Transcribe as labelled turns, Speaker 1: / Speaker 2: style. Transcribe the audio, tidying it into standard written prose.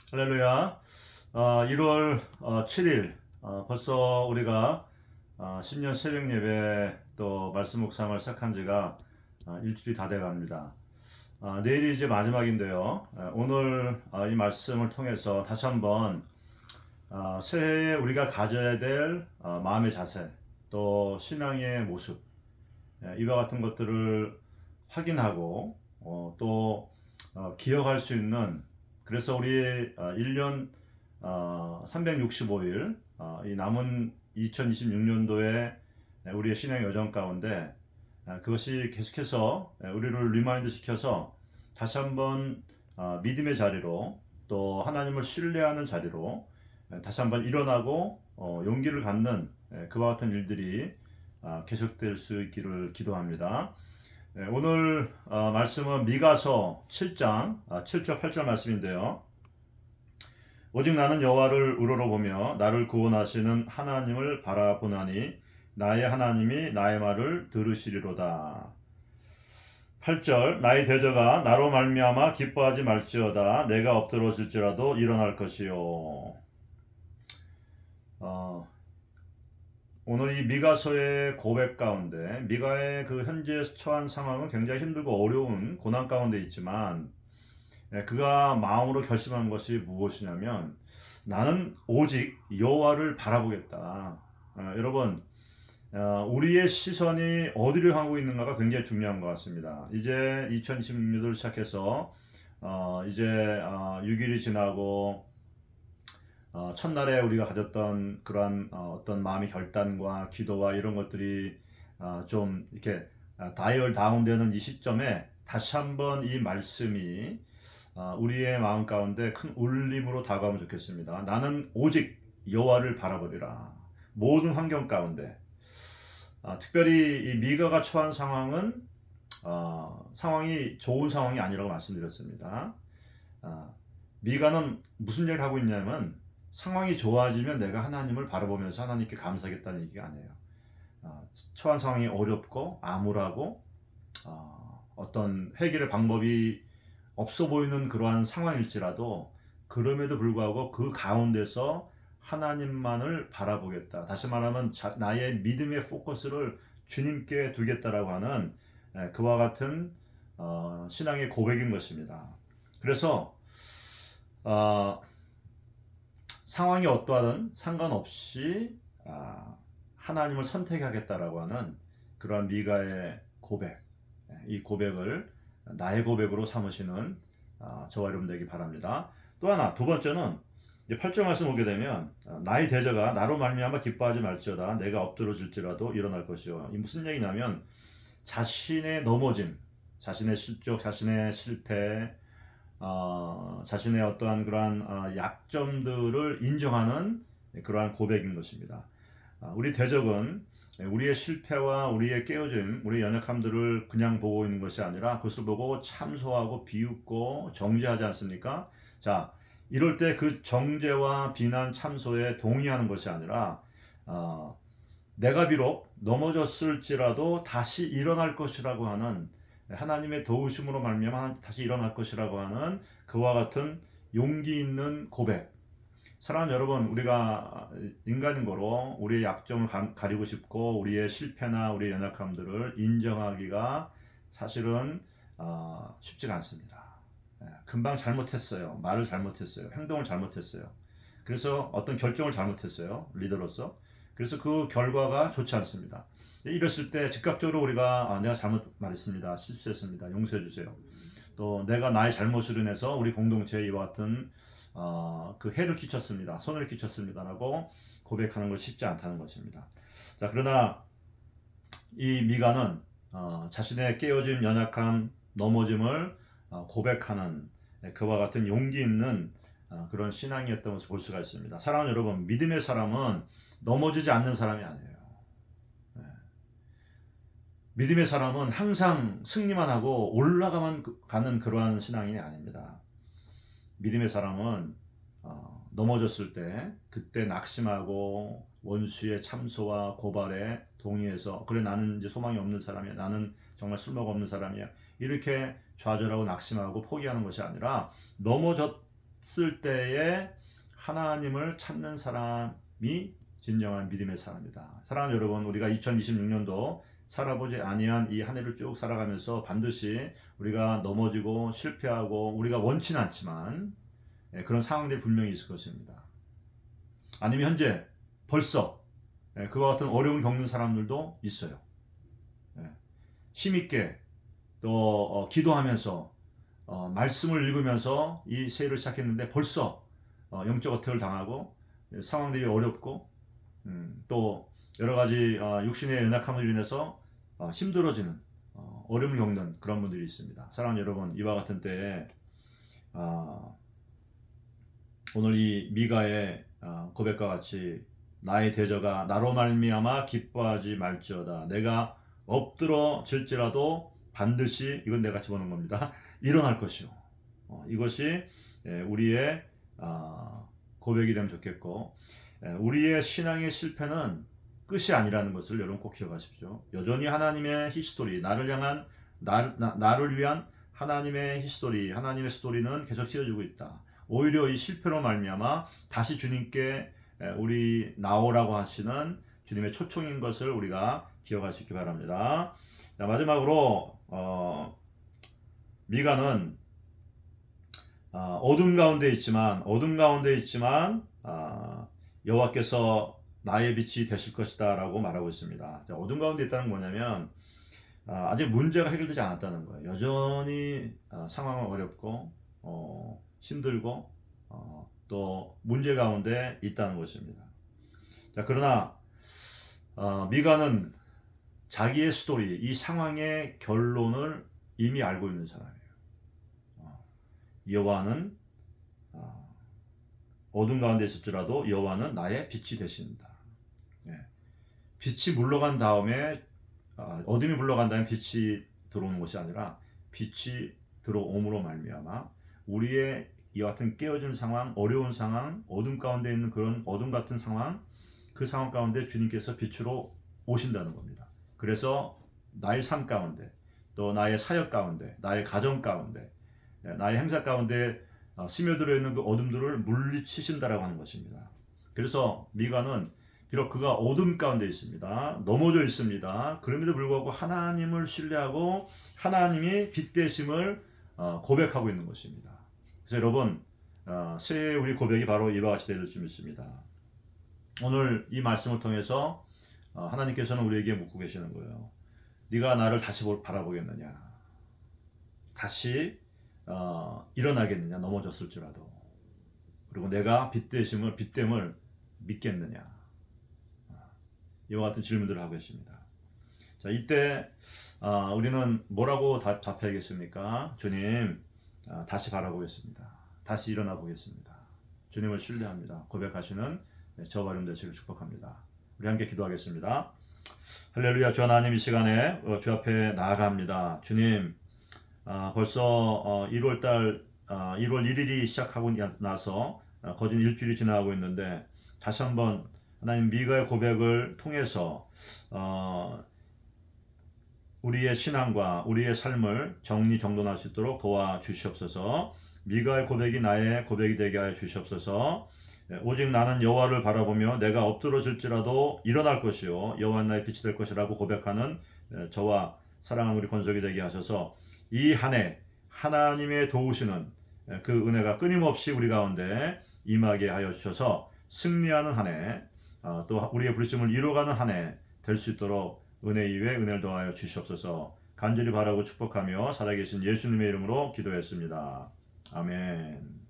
Speaker 1: 할렐루야. 1월 7일 벌써 우리가 신년 새벽 예배 또 말씀 묵상을 시작한 지가 일주일이 다 돼갑니다. 내일이 이제 마지막인데요. 오늘 이 말씀을 통해서 다시 한번 새해에 우리가 가져야 될 마음의 자세 또 신앙의 모습 이와 같은 것들을 확인하고 또 기억할 수 있는, 그래서 우리 1년 365일 이 남은 2026년도에 우리의 신앙의 여정 가운데 그것이 계속해서 우리를 리마인드 시켜서 다시 한번 믿음의 자리로 또 하나님을 신뢰하는 자리로 다시 한번 일어나고 용기를 갖는 그와 같은 일들이 계속될 수 있기를 기도합니다. 오늘 말씀은 미가서 7장 7절 8절 말씀인데요. 오직 나는 여호와를 우러러보며 나를 구원하시는 하나님을 바라보나니 나의 하나님이 나의 말을 들으시리로다. 8절 나의 대저가 나로 말미암아 기뻐하지 말지어다. 내가 엎드러질지라도 일어날 것이요. 오늘 이 미가서의 고백 가운데 미가의 그 현재 처한 상황은 굉장히 힘들고 어려운 고난 가운데 있지만 그가 마음으로 결심한 것이 무엇이냐면 나는 오직 여호와를 바라보겠다. 여러분, 우리의 시선이 어디를 향하고 있는가가 굉장히 중요한 것 같습니다. 이제 2026년을 시작해서 이제 6일이 지나고 첫날에 우리가 가졌던 그러한 어떤 마음의 결단과 기도와 이런 것들이 좀 이렇게 다이얼 다운되는 이 시점에 다시 한번 이 말씀이 우리의 마음 가운데 큰 울림으로 다가오면 좋겠습니다. 나는 오직 여호와를 바라보리라. 모든 환경 가운데 특별히 이 미가가 처한 상황은 상황이 좋은 상황이 아니라고 말씀드렸습니다. 미가는 무슨 얘기를 하고 있냐면 상황이 좋아지면 내가 하나님을 바라보면서 하나님께 감사하겠다는 얘기가 아니에요. 처한 상황이 어렵고 암울하고 어떤 해결의 방법이 없어 보이는 그러한 상황일지라도 그럼에도 불구하고 그 가운데서 하나님만을 바라보겠다. 다시 말하면 나의 믿음의 포커스를 주님께 두겠다라고 하는 그와 같은 신앙의 고백인 것입니다. 그래서 상황이 어떠하든 상관없이 하나님을 선택하겠다라고 하는 그러한 미가의 고백, 이 고백을 나의 고백으로 삼으시는 저와 여러분 되기 바랍니다. 또 하나, 두 번째는 이제 8절 말씀 오게 되면 나의 대저가 나로 말미암아 기뻐하지 말지어다. 내가 엎드러질지라도 일어날 것이요. 이 무슨 얘기냐면 자신의 넘어짐, 자신의 실족, 자신의 실패, 자신의 어떠한 그러한 약점들을 인정하는 그러한 고백인 것입니다. 우리 대적은 우리의 실패와 우리의 깨어짐, 우리의 연약함들을 그냥 보고 있는 것이 아니라 그것을 보고 참소하고 비웃고 정죄하지 않습니까? 자, 이럴 때 그 정죄와 비난, 참소에 동의하는 것이 아니라 내가 비록 넘어졌을지라도 다시 일어날 것이라고 하는, 하나님의 도우심으로 말미암아 다시 일어날 것이라고 하는 그와 같은 용기 있는 고백. 사랑하는 여러분, 우리가 인간인 거로 우리의 약점을 가리고 싶고 우리의 실패나 우리의 연약함들을 인정하기가 사실은 쉽지가 않습니다. 금방 잘못했어요. 말을 잘못했어요. 행동을 잘못했어요. 그래서 어떤 결정을 잘못했어요. 리더로서. 그래서 그 결과가 좋지 않습니다. 이랬을 때 즉각적으로 우리가 내가 잘못 말했습니다. 실수했습니다. 용서해 주세요. 또 내가 나의 잘못으로 인해서 우리 공동체에 이와 같은 그 해를 끼쳤습니다. 손해를 끼쳤습니다라고 고백하는 것이 쉽지 않다는 것입니다. 자, 그러나 이 미가는 자신의 깨어짐, 연약함, 넘어짐을 고백하는 그와 같은 용기 있는 그런 신앙이었던 것을 볼 수가 있습니다. 사랑하는 여러분, 믿음의 사람은 넘어지지 않는 사람이 아니에요. 믿음의 사람은 항상 승리만 하고 올라가만 가는 그러한 신앙이 아닙니다. 믿음의 사람은 넘어졌을 때 그때 낙심하고 원수의 참소와 고발에 동의해서 그래 나는 이제 소망이 없는 사람이야, 나는 정말 쓸모가 없는 사람이야, 이렇게 좌절하고 낙심하고 포기하는 것이 아니라 넘어졌을 했을 때에 하나님을 찾는 사람이 진정한 믿음의 사람이다. 사랑하는 여러분, 우리가 2026년도 살아보지 아니한 이 한 해를 쭉 살아가면서 반드시 우리가 넘어지고 실패하고 우리가 원치는 않지만 그런 상황들이 분명히 있을 것입니다. 아니면 현재 벌써 그와 같은 어려움을 겪는 사람들도 있어요. 힘있게 또 기도하면서 말씀을 읽으면서 이 새해를 시작했는데 벌써 영적 어택을 당하고 상황들이 어렵고 또 여러가지 육신의 연약함으로 인해서 힘들어지는 어려움을 겪는 그런 분들이 있습니다. 사랑하는 여러분, 이와 같은 때에 오늘 이 미가의 고백과 같이 나의 대저가 나로 말미암아 기뻐하지 말지어다. 내가 엎드러질지라도 반드시, 이건 내가 집어넣은 겁니다, 일어날 것이요. 이것이 우리의 고백이 되면 좋겠고, 우리의 신앙의 실패는 끝이 아니라는 것을 여러분 꼭 기억하십시오. 여전히 하나님의 히스토리, 나를 위한 하나님의 히스토리, 하나님의 스토리는 계속 지어지고 있다. 오히려 이 실패로 말미암아 다시 주님께 우리 나오라고 하시는 주님의 초청인 것을 우리가 기억할 수 있기 바랍니다. 자, 마지막으로 미가는 어둠 가운데 있지만 여호와께서 나의 빛이 되실 것이다 라고 말하고 있습니다. 자, 어둠 가운데 있다는 뭐냐면 아직 문제가 해결되지 않았다는 거예요. 여전히 상황은 어렵고 힘들고 또 문제 가운데 있다는 것입니다. 자, 그러나 미가는 자기의 스토리, 이 상황의 결론을 이미 알고 있는 사람이에요. 여호와는 어둠 가운데 있을지라도 여호와는 나의 빛이 되신다. 빛이 물러간 다음에 어둠이 물러간 다음에 빛이 들어오는 것이 아니라 빛이 들어옴으로 말미암아 우리의 이와 같은 깨어진 상황, 어려운 상황, 어둠 가운데 있는 그런 어둠 같은 상황, 그 상황 가운데 주님께서 빛으로 오신다는 겁니다. 그래서 나의 삶 가운데, 또 나의 사역 가운데, 나의 가정 가운데, 나의 행사 가운데 스며들어 있는 그 어둠들을 물리치신다라고 하는 것입니다. 그래서 미가는 비록 그가 어둠 가운데 있습니다. 넘어져 있습니다. 그럼에도 불구하고 하나님을 신뢰하고 하나님이 빛 되심을 고백하고 있는 것입니다. 그래서 여러분, 새해 우리 고백이 바로 이와 같이 될 줄 믿습니다. 오늘 이 말씀을 통해서 하나님께서는 우리에게 묻고 계시는 거예요. 네가 나를 다시 바라보겠느냐? 다시 일어나겠느냐? 넘어졌을지라도. 그리고 내가 빛됨을 믿겠느냐? 이와 같은 질문들을 하고 계십니다. 자, 이때 우리는 뭐라고 답해야겠습니까? 주님, 다시 바라보겠습니다. 다시 일어나 보겠습니다. 주님을 신뢰합니다. 고백하시는 저와 여러분 되시길 축복합니다. 우리 함께 기도하겠습니다. 할렐루야. 주 하나님, 이 시간에 주 앞에 나아갑니다. 주님, 벌써 1월 1일이 시작하고 나서 거진 일주일이 지나가고 있는데 다시 한번 하나님, 미가의 고백을 통해서 우리의 신앙과 우리의 삶을 정리정돈할 수 있도록 도와주시옵소서. 미가의 고백이 나의 고백이 되게 하여 주시옵소서. 오직 나는 여호와를 바라보며 내가 엎드러질지라도 일어날 것이요 여호와는 나의 빛이 될 것이라고 고백하는 저와 사랑하는 우리 권속이 되게 하셔서 이 한 해 하나님의 도우시는 그 은혜가 끊임없이 우리 가운데 임하게 하여 주셔서 승리하는 한 해, 또 우리의 부르심을 이루어가는 한 해 될 수 있도록 은혜 위에 은혜를 더하여 주시옵소서. 간절히 바라고 축복하며 살아계신 예수님의 이름으로 기도했습니다. 아멘.